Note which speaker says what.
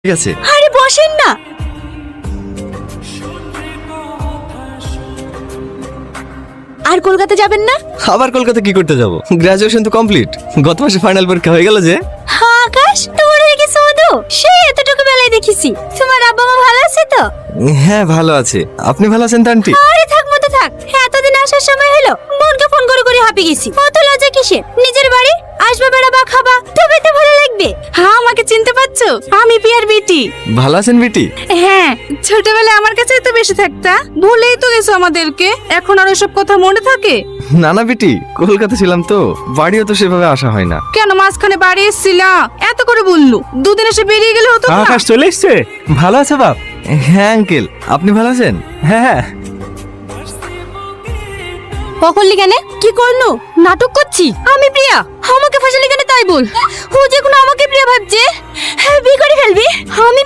Speaker 1: ঠিক আছে।
Speaker 2: আরে বসেন না। আর কলকাতা যাবেন না?
Speaker 1: আবার কলকাতা কি করতে যাব? গ্রাজুয়েশন তো কমপ্লিট, গত মাসে ফাইনাল পরীক্ষা হয়ে গেল যে।
Speaker 2: হ্যাঁ আকাশ, তোর হয়ে গেছে মধু, সেই এতটুকু বেলায় দেখেছি। তোমার আব্বা মা ভালো আছে তো?
Speaker 1: হ্যাঁ ভালো আছে, আপনি ভালো আছেন তো আন্টি?
Speaker 2: আরে থাক মতো থাক, এতদিন আসার সময় হলো, বোনকে ফোন করে করে হাঁপে গেছি। অত লজ্জা কিসের? নিজের বাড়ি আসবে, বেড়াবা, খাবা, তবে তো ভালো লাগবে। হ্যাঁ আমাকে চিনতে পারছো? আমি পিয়ার বেটি।
Speaker 1: ভালো আছেন বেটি?
Speaker 2: হ্যাঁ, ছোটবেলায় আমার কাছেই তো বেশি থাকতা, ভুলেই তো গেছো আমাদেরকে। এখন আর ওসব কথা মনে থাকে?
Speaker 1: না না বেটি, কলকাতা ছিলাম তো, বাড়িও তো সেভাবে আসা হয় না।
Speaker 2: কেন মাঝখানে বাড়ি এসেছিলা? এত করে বললু, দুদিন এসে বেরিয়ে গেলে হতো না?
Speaker 3: আকাশ চলে এসছে। ভালো আছে বাপ?
Speaker 1: হ্যাঁ আঙ্কেল, আপনি ভালো আছেন?
Speaker 3: হ্যাঁ।
Speaker 2: করলি কেন? কি করলো? নাটক করছি আমি প্রিয়া? আমাকে ফাঁসালি কেন তাই বল। ও যে কোনো আমাকে প্রিয়া ভাবছে, হ্যাঁ বিয়ে করে ফেলবি। আমি